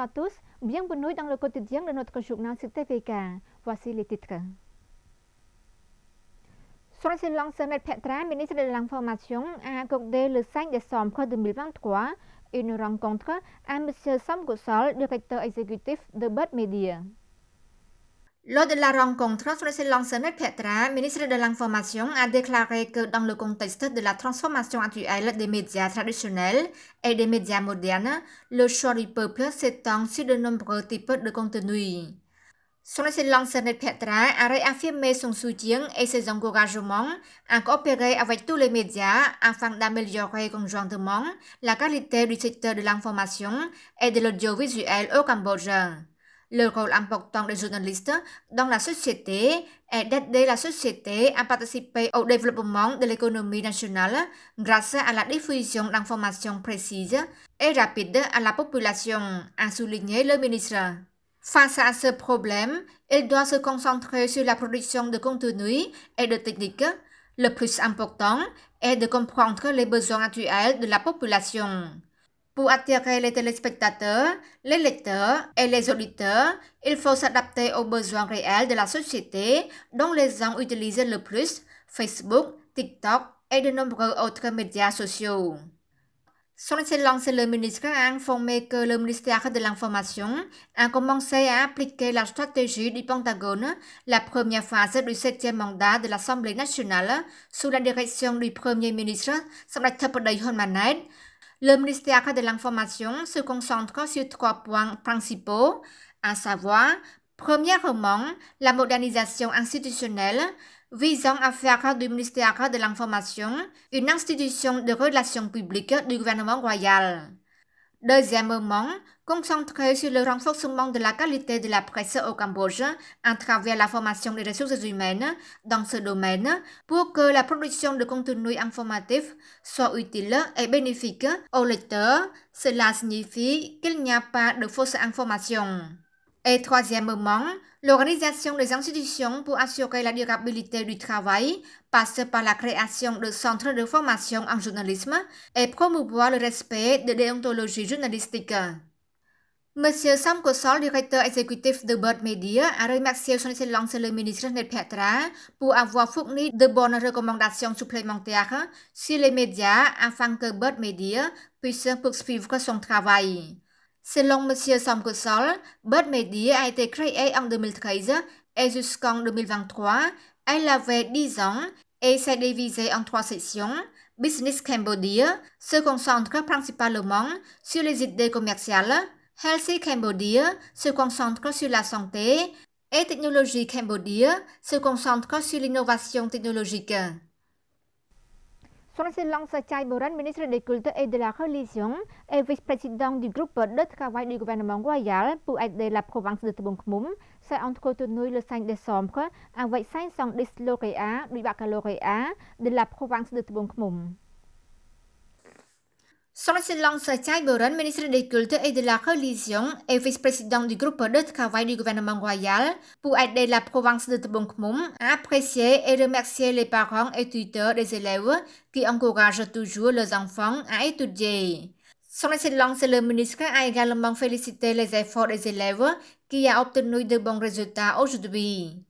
à tous, bienvenue dans le quotidien de notre journal sur TVK. Voici les titres. Son Excellence Net Petra, ministre de l'Information, a accordé le 5 décembre 2023 une rencontre à M. Som Kosol, directeur exécutif de Bud Media. Lors de la rencontre, Son Excellence Net Petra, ministre de l'Information, a déclaré que dans le contexte de la transformation actuelle des médias traditionnels et des médias modernes, le choix du peuple s'étend sur de nombreux types de contenus. Son Excellence Net Petra a réaffirmé son soutien et ses encouragements à coopérer avec tous les médias afin d'améliorer conjointement la qualité du secteur de l'information et de l'audiovisuel au Cambodge. Le rôle important des journalistes dans la société est d'aider la société à participer au développement de l'économie nationale grâce à la diffusion d'informations précises et rapides à la population, a souligné le ministre. Face à ce problème, il doit se concentrer sur la production de contenu et de techniques. Le plus important est de comprendre les besoins actuels de la population. Pour attirer les téléspectateurs, les lecteurs et les auditeurs, il faut s'adapter aux besoins réels de la société dont les gens utilisent le plus, Facebook, TikTok et de nombreux autres médias sociaux. Son Excellence le ministre a informé que le ministère de l'Information a commencé à appliquer la stratégie du Pentagone, la première phase du 7e mandat de l'Assemblée nationale, sous la direction du Premier ministre Samdech Theppaday Hun Manet. Le ministère de l'Information se concentre sur 3 points principaux, à savoir, premièrement, la modernisation institutionnelle, visant à faire du ministère de l'Information une institution de relations publiques du gouvernement royal. Deuxièmement, concentrer sur le renforcement de la qualité de la presse au Cambodge à travers la formation des ressources humaines dans ce domaine pour que la production de contenu informatif soit utile et bénéfique aux lecteurs. Cela signifie qu'il n'y a pas de fausses informations. Et troisièmement, l'organisation des institutions pour assurer la durabilité du travail passe par la création de centres de formation en journalisme et promouvoir le respect de déontologie journalistique. Monsieur Som Kosol, directeur exécutif de Bud Media, a remercié Son Excellence le ministre Net Petra pour avoir fourni de bonnes recommandations supplémentaires sur les médias afin que Bud Media puisse poursuivre son travail. Selon M. Som Kosol, Bud Media a été créé en 2013 et jusqu'en 2023, elle avait 10 ans et s'est divisée en 3 sections. Business Cambodia se concentre principalement sur les idées commerciales, Healthy Cambodia se concentre sur la santé et Technologie Cambodia se concentre sur l'innovation technologique. Son Excellence Chai Boran, ministre des Cultes et de la Religion, et vice-président du groupe de travail du gouvernement royal pour aider la province de Tebong Khmum, s'est entretenu le 5 décembre avec 510 lauréats du baccalauréat de la province de Tebong Khmum. Son Excellence Chai Boran, ministre des Cultes et de la Religion et vice-président du groupe de travail du gouvernement royal pour aider la province de Tebong Khmum, a apprécié et remercié les parents et tuteurs des élèves qui encouragent toujours leurs enfants à étudier. Son Excellence le ministre a également félicité les efforts des élèves qui ont obtenu de bons résultats aujourd'hui.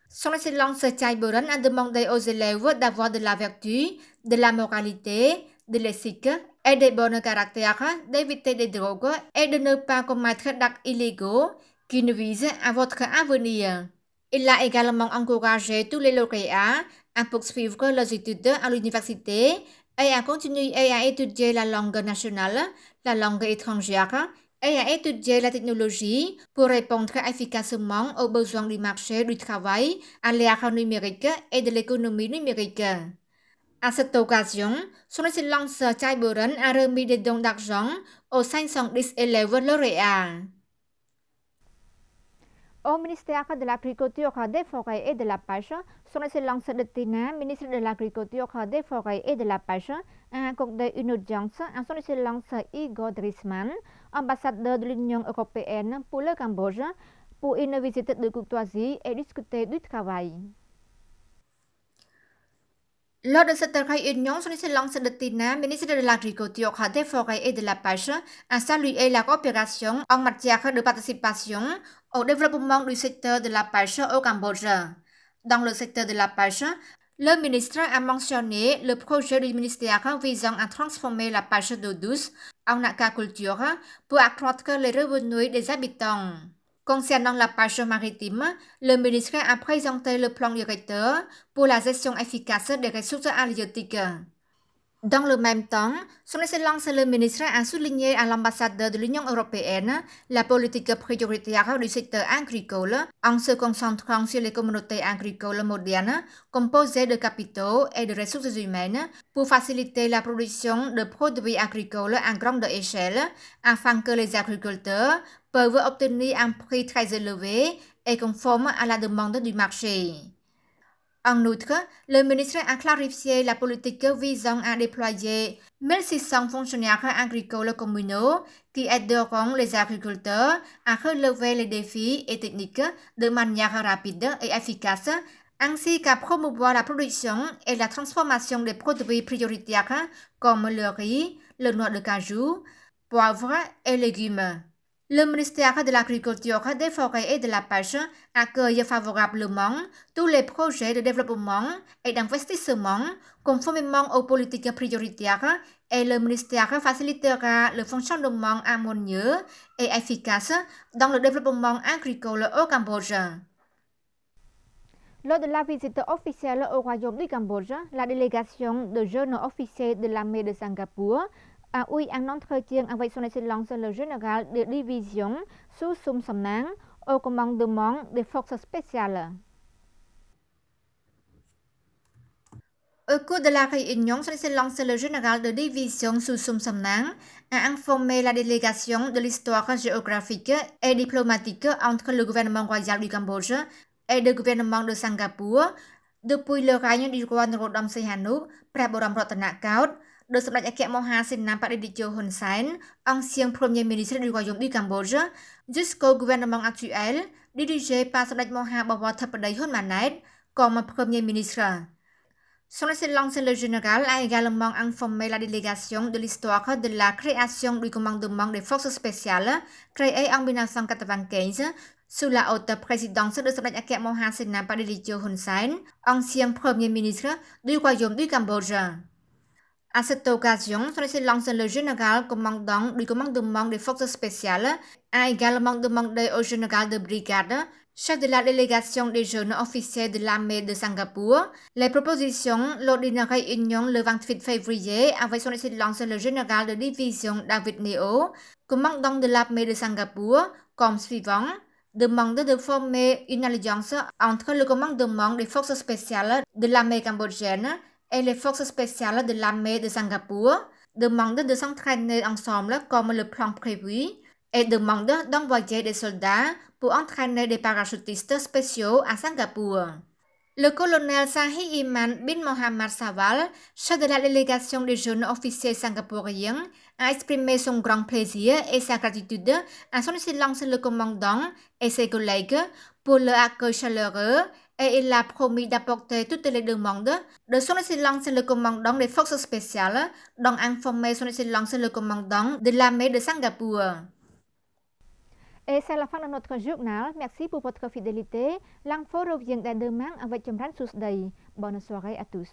Son Excellence Chai Boran a demandé aux élèves d'avoir de la vertu, de la moralité, de l'éthique et des bons caractères, d'éviter des drogues et de ne pas commettre d'actes illégaux qui nuisent à votre avenir. Il a également encouragé tous les lauréats à poursuivre leurs études à l'université et à continuer à étudier la langue nationale, la langue étrangère et à étudier la technologie pour répondre efficacement aux besoins du marché du travail, à l'ère numérique et de l'économie numérique. À cette occasion, Son Excellence Chai Boran a remis des dons d'argent aux 510 élèves lauréats. Au ministère de l'Agriculture, des Forêts et de la Pêche, Son Excellence Detina, ministre de l'Agriculture, des Forêts et de la Pêche, a accordé une audience à Son Excellence Igor Driesman, ambassadeur de l'Union européenne pour le Cambodge, pour une visite de courtoisie et discuter du travail. Lors de cette réunion, son Excellence de Tina, ministre de l'Agriculture, des Forêts et de la Pêche, a salué la coopération en matière de participation au développement du secteur de la pêche au Cambodge. Dans le secteur de la pêche, le ministre a mentionné le projet du ministère visant à transformer la pêche d'eau douce en aquaculture pour accroître les revenus des habitants. Concernant la pêche maritime, le ministre a présenté le plan directeur pour la gestion efficace des ressources halieutiques. Dans le même temps, son Excellence le ministre a souligné à l'ambassadeur de l'Union européenne la politique prioritaire du secteur agricole en se concentrant sur les communautés agricoles modernes composées de capitaux et de ressources humaines pour faciliter la production de produits agricoles à grande échelle afin que les agriculteurs peuvent obtenir un prix très élevé et conforme à la demande du marché. En outre, le ministre a clarifié la politique visant à déployer 1600 fonctionnaires agricoles communaux qui aideront les agriculteurs à relever les défis et techniques de manière rapide et efficace, ainsi qu'à promouvoir la production et la transformation des produits prioritaires comme le riz, le noix de cajou, poivre et légumes. Le ministère de l'Agriculture, des Forêts et de la Pêche accueille favorablement tous les projets de développement et d'investissement conformément aux politiques prioritaires et le ministère facilitera le fonctionnement harmonieux et efficace dans le développement agricole au Cambodge. Lors de la visite officielle au Royaume du Cambodge, la délégation de jeunes officiers de l'armée de Singapour a eu un entretien avec son Excellence le général de division Susum Samnang au commandement des forces spéciales. Au cours de la réunion, son Excellence le général de division Susum Samnang a informé la délégation de l'histoire géographique et diplomatique entre le gouvernement royal du Cambodge et le gouvernement de Singapour depuis le règne du roi Norodom Sihanouk, Praboram Ratanakaut, de Sommet Akek Moha Sena Padidjo Hun Sen, ancien premier ministre du Royaume du Cambodge, jusqu'au gouvernement actuel, dirigé par Sommet Moha Bawathapadaï Hun Manet comme premier ministre. Son Excellence le général a également informé la délégation de l'histoire de la création du commandement des forces spéciales créé en 1995 sous la haute présidence de Sommet Akek Moha Sena Padidjo Hun Sen, ancien premier ministre du Royaume du Cambodge. À cette occasion, son Excellence le général commandant du commandement des forces spéciales a également demandé au général de brigade, chef de la délégation des jeunes officiers de l'armée de Singapour, les propositions lors d'une réunion le 28 février avec son Excellence le général de division David Neo, commandant de l'armée de Singapour, comme suivant. Demande de former une alliance entre le commandement des forces spéciales de l'armée cambodgienne et les forces spéciales de l'armée de Singapour, demande de s'entraîner ensemble comme le plan prévu et demande d'envoyer des soldats pour entraîner des parachutistes spéciaux à Singapour. Le colonel Sahi Iman bin Mohammad Sawal, chef de la délégation des jeunes officiers singapouriens, a exprimé son grand plaisir et sa gratitude à son Excellence le commandant et ses collègues pour leur accueil chaleureux et il a promis d'apporter toutes les demandes de son Excellence le commandant des forces spéciales, dont informer son Excellence le commandant de l'armée de Singapour. Et c'est la fin de notre journal. Merci pour votre fidélité. L'info revient dès demain avec Jamran Susday. Bonne soirée à tous.